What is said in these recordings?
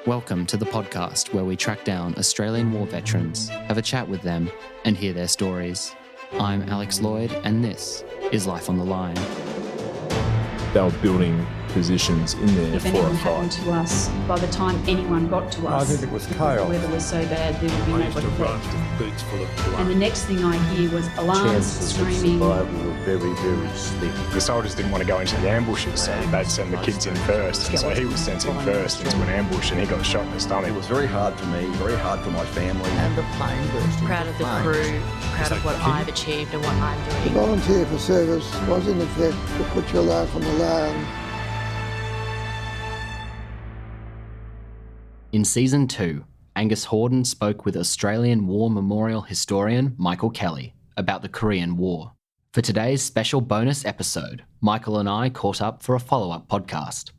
Welcome to the podcast where we track down Australian war veterans, have a chat with them, and hear their stories. I'm Alex Lloyd, and this is Life on the Line. They were building positions in there if for anything a happened fight. to us, by the time anyone got to us, I think it was chaos. the weather was so bad there would be I used to nobody run left. with boots full of blood. And the next thing I hear was alarms, Chances of screaming. survival were very, very slim. The soldiers didn't want to go into the ambushes, so they'd send the kids in first. And so he was sent in first into an ambush and he got shot in the stomach. It was very hard for me, very hard for my family. And the plane burst into proud of the flames. crew, proud of what I've achieved and what I'm To doing. volunteer for service was in effect to put your life on the line. In Season 2, Angus Hordern spoke with Australian War Memorial historian Michael Kelly about the Korean War. For today's special bonus episode, Michael and I caught up for a follow-up podcast.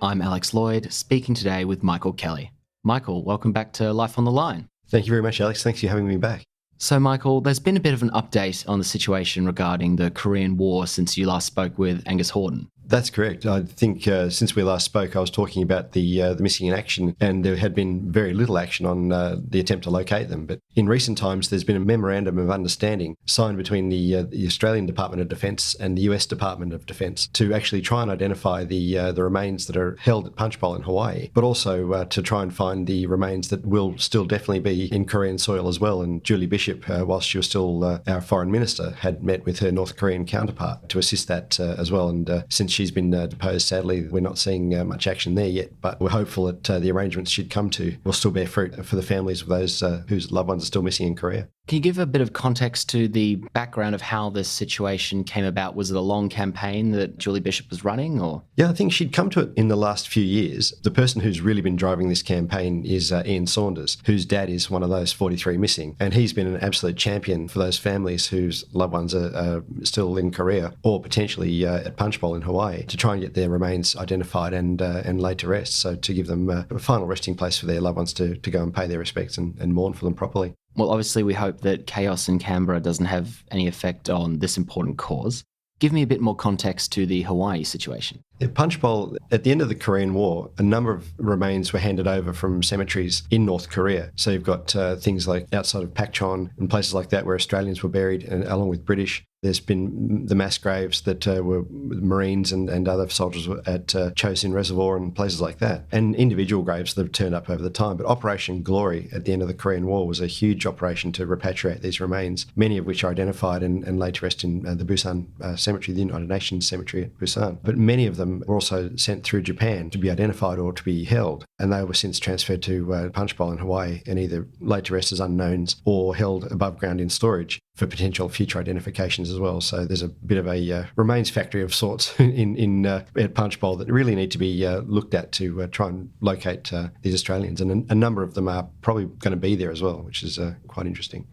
I'm Alex Lloyd, speaking today with Michael Kelly. Michael, welcome back to Life on the Line. Thank you very much, Alex. Thanks for having me back. So, Michael, there's been a bit of an update on the situation regarding the Korean War since you last spoke with Angus Hordern. That's correct. I think since we last spoke, I was talking about the missing in action, and there had been very little action on the attempt to locate them. But in recent times, there's been a memorandum of understanding signed between the Australian Department of Defence and the US Department of Defence to actually try and identify the remains that are held at Punchbowl in Hawaii, but also to try and find the remains that will still definitely be in Korean soil as well. And Julie Bishop, whilst she was still our foreign minister, had met with her North Korean counterpart to assist that as well. And since she's been deposed, sadly, we're not seeing much action there yet, but we're hopeful that the arrangements she'd come to will still bear fruit for the families of those whose loved ones are still missing in Korea. Can you give a bit of context to the background of how this situation came about? Was it a long campaign that Julie Bishop was running, or? Yeah, I think she'd come to it in the last few years. The person who's really been driving this campaign is Ian Saunders, whose dad is one of those 43 missing. And he's been an absolute champion for those families whose loved ones are still in Korea or potentially at Punchbowl in Hawaii to try and get their remains identified and laid to rest. So to give them a final resting place for their loved ones to go and pay their respects and mourn for them properly. Well, obviously we hope that chaos in Canberra doesn't have any effect on this important cause. Give me a bit more context to the Hawaii situation. At Punchbowl, at the end of the Korean War, a number of remains were handed over from cemeteries in North Korea. So you've got things like outside of Pakchon and places like that where Australians were buried, and along with British. There's been the mass graves that were Marines and other soldiers at Chosin Reservoir and places like that, and individual graves that have turned up over the time. But Operation Glory at the end of the Korean War was a huge operation to repatriate these remains, many of which are identified and laid to rest in the Busan Cemetery, the United Nations Cemetery at Busan. But many of them were also sent through Japan to be identified or to be held, and they were since transferred to Punchbowl in Hawaii and either laid to rest as unknowns or held above ground in storage for potential future identifications as well. So there's a bit of a remains factory of sorts at Punchbowl that really need to be looked at to try and locate these Australians. And a number of them are probably going to be there as well, which is quite interesting.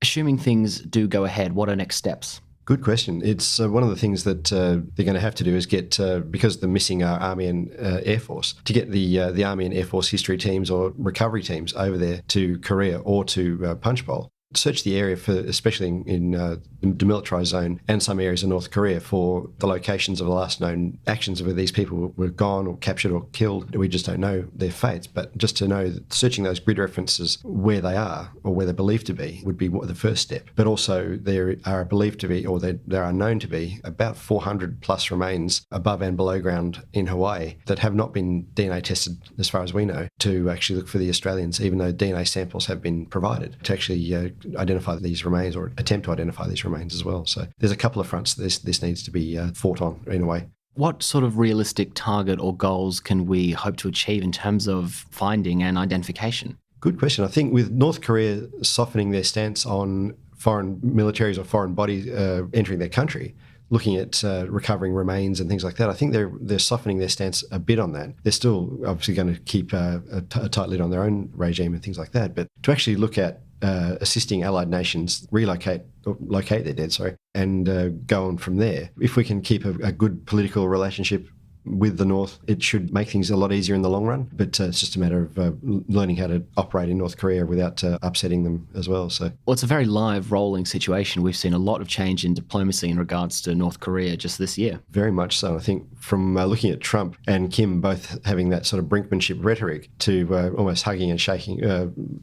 Assuming things do go ahead, what are next steps? Good question. It's one of the things that they're going to have to do is get, because the missing are Army and Air Force, to get the Army and Air Force history teams or recovery teams over there to Korea or to Punchbowl. Search the area for, especially in the demilitarised zone and some areas of North Korea, for the locations of the last known actions where these people were gone or captured or killed. We just don't know their fates, but just to know that searching those grid references where they are or where they're believed to be would be the first step. But also there are believed to be, or there are known to be, about 400 plus remains above and below ground in Hawaii that have not been DNA tested, as far as we know, to actually look for the Australians, even though DNA samples have been provided to actually identify these remains or attempt to identify these remains as well. So there's a couple of fronts this needs to be fought on in a way. What sort of realistic target or goals can we hope to achieve in terms of finding and identification? Good question. I think with North Korea softening their stance on foreign militaries or foreign bodies entering their country, looking at recovering remains and things like that, I think they're softening their stance a bit on that. They're still obviously going to keep a tight lid on their own regime and things like that, but to actually look at assisting allied nations locate their dead, and go on from there. If we can keep a good political relationship with the North. It should make things a lot easier in the long run, but it's just a matter of learning how to operate in North Korea without upsetting them as well. So, Well, it's a very live, rolling situation. We've seen a lot of change in diplomacy in regards to North Korea just this year. very much so. I think from looking at Trump and Kim both having that sort of brinkmanship rhetoric to almost hugging and shaking,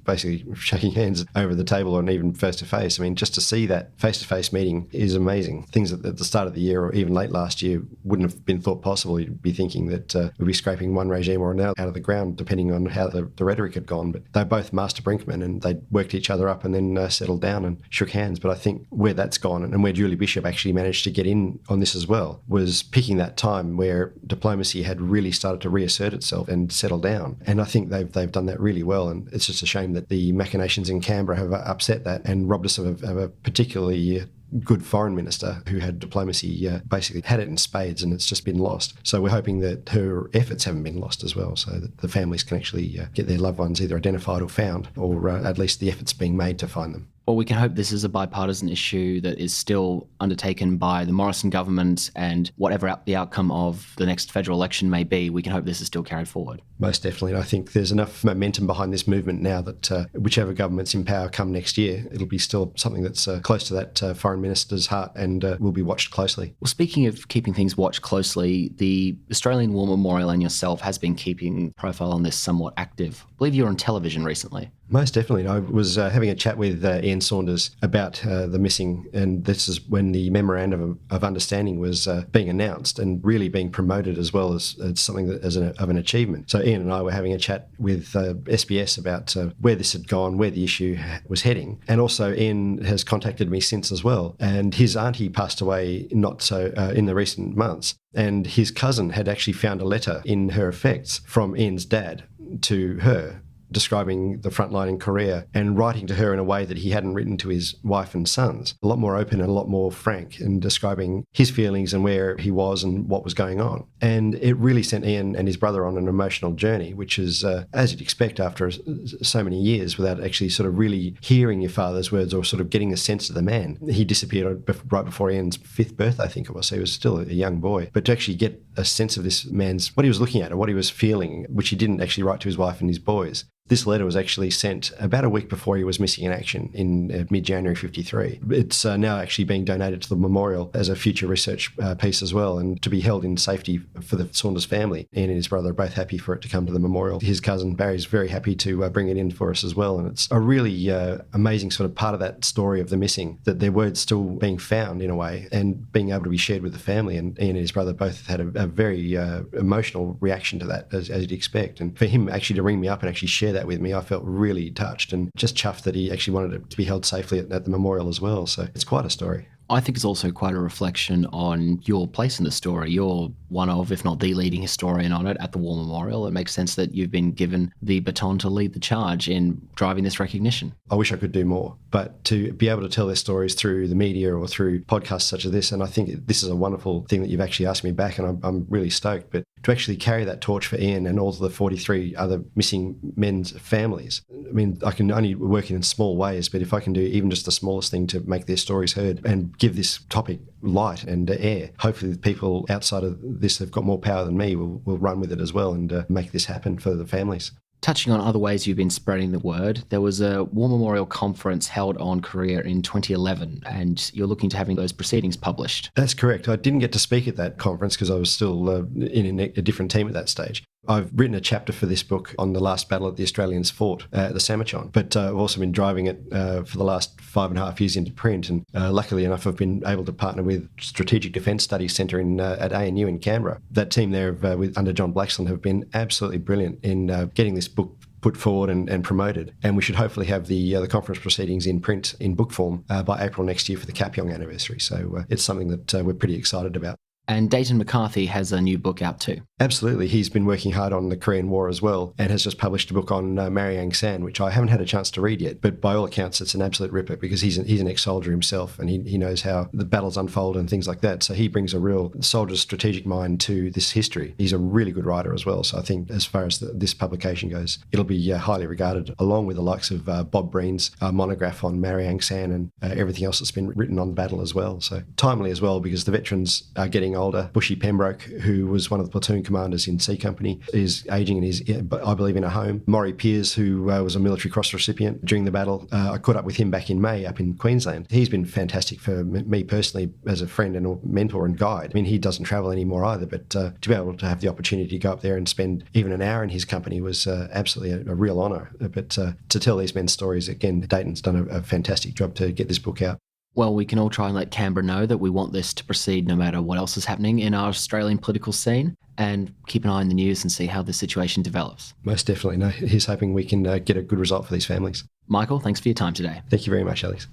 basically shaking hands over the table and even face-to-face. I mean, just to see that face-to-face meeting is amazing. Things that at the start of the year or even late last year wouldn't have been thought possible. You'd be thinking that we'd be scraping one regime or another out of the ground, depending on how the rhetoric had gone. But they're both master brinkmen, and they worked each other up and then settled down and shook hands. But I think where that's gone, and where Julie Bishop actually managed to get in on this as well, was picking that time where diplomacy had really started to reassert itself and settle down. And I think they've done that really well. And it's just a shame that the machinations in Canberra have upset that and robbed us of a particularly good foreign minister who had diplomacy, basically had it in spades, and it's just been lost. So we're hoping that her efforts haven't been lost as well, so that the families can actually get their loved ones either identified or found, or at least the efforts being made to find them. Well, we can hope this is a bipartisan issue that is still undertaken by the Morrison government, and whatever the outcome of the next federal election may be, we can hope this is still carried forward. Most definitely. I think there's enough momentum behind this movement now that whichever government's in power come next year, it'll be still something that's close to that foreign minister's heart and will be watched closely. Well, speaking of keeping things watched closely, the Australian War Memorial and yourself has been keeping profile on this somewhat active. I believe you were on television recently. Most definitely. I was having a chat with Ian Saunders about the missing, and this is when the Memorandum of Understanding was being announced and really being promoted as well as something that of an achievement. So Ian and I were having a chat with SBS about where this had gone, where the issue was heading. And also Ian has contacted me since as well. And his auntie passed away not so in the recent months. And his cousin had actually found a letter in her effects from Ian's dad to her, describing the front line in Korea and writing to her in a way that he hadn't written to his wife and sons. A lot more open and a lot more frank in describing his feelings and where he was and what was going on. And it really sent Ian and his brother on an emotional journey, which is, as you'd expect after so many years without actually sort of really hearing your father's words or sort of getting a sense of the man. He disappeared right before Ian's 5th birthday, I think it was. So he was still a young boy. But to actually get a sense of this man's, what he was looking at and what he was feeling, which he didn't actually write to his wife and his boys. This letter was actually sent about a week before he was missing in action in mid-January 53. It's now actually being donated to the memorial as a future research piece as well, and to be held in safety for the Saunders family. Ian and his brother are both happy for it to come to the memorial. His cousin Barry's very happy to bring it in for us as well, and it's a really amazing sort of part of that story of the missing, that their words still being found in a way and being able to be shared with the family. And Ian and his brother both had a very emotional reaction to that, as you'd expect. And for him actually to ring me up and actually share that with me, I felt really touched and just chuffed that he actually wanted it to be held safely at the memorial as well. So it's quite a story. I think it's also quite a reflection on your place in the story. You're one of, if not the leading historian on it at the War Memorial. It makes sense that you've been given the baton to lead the charge in driving this recognition. I wish I could do more, but to be able to tell their stories through the media or through podcasts such as this, and I think this is a wonderful thing that you've actually asked me back, and I'm really stoked, but to actually carry that torch for Ian and all the 43 other missing men's families. I mean, I can only work in small ways, but if I can do even just the smallest thing to make their stories heard and give this topic light and air, hopefully the people outside of this have got more power than me will run with it as well and make this happen for the families. Touching on other ways you've been spreading the word, there was a War Memorial conference held on Korea in 2011, and you're looking to having those proceedings published. That's correct. I didn't get to speak at that conference because I was still in a different team at that stage. I've written a chapter for this book on the last battle that the Australians fought at the Samachon, but I've also been driving it for the last 5.5 years into print, and luckily enough I've been able to partner with Strategic Defence Studies Centre at ANU in Canberra. That team there under John Blaxland have been absolutely brilliant in getting this book put forward and promoted, and we should hopefully have the conference proceedings in print in book form by April next year for the Kapyong anniversary. So it's something that we're pretty excited about. And Dayton McCarthy has a new book out too. Absolutely. He's been working hard on the Korean War as well and has just published a book on Mariang San, which I haven't had a chance to read yet. But by all accounts, it's an absolute ripper because he's an ex-soldier himself and he knows how the battles unfold and things like that. So he brings a real soldier's strategic mind to this history. He's a really good writer as well. So I think as far as this publication goes, it'll be highly regarded, along with the likes of Bob Breen's monograph on Mariang San and everything else that's been written on the battle as well. So timely as well because the veterans are getting older. Bushy Pembroke, who was one of the platoon commanders in C Company, is ageing and is, I believe, in a home. Maury Piers, who was a Military Cross recipient during the battle, I caught up with him back in May up in Queensland. He's been fantastic for me personally as a friend and a mentor and guide. I mean, he doesn't travel anymore either, but to be able to have the opportunity to go up there and spend even an hour in his company was absolutely a real honour. But to tell these men's stories, again, Dayton's done a fantastic job to get this book out. Well, we can all try and let Canberra know that we want this to proceed no matter what else is happening in our Australian political scene, and keep an eye on the news and see how the situation develops. Most definitely. No, he's hoping we can get a good result for these families. Michael, thanks for your time today. Thank you very much, Alex.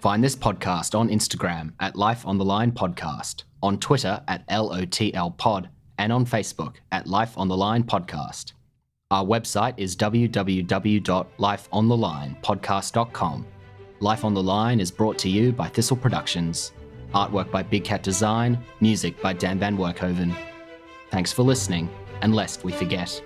Find this podcast on Instagram at Life on the Line Podcast, on Twitter at LOTL Pod, and on Facebook at Life on the Line Podcast. Our website is www.lifeonthelinepodcast.com. Life on the Line is brought to you by Thistle Productions. Artwork by Big Cat Design, music by Dan Van Werkhoven. Thanks for listening, and lest we forget.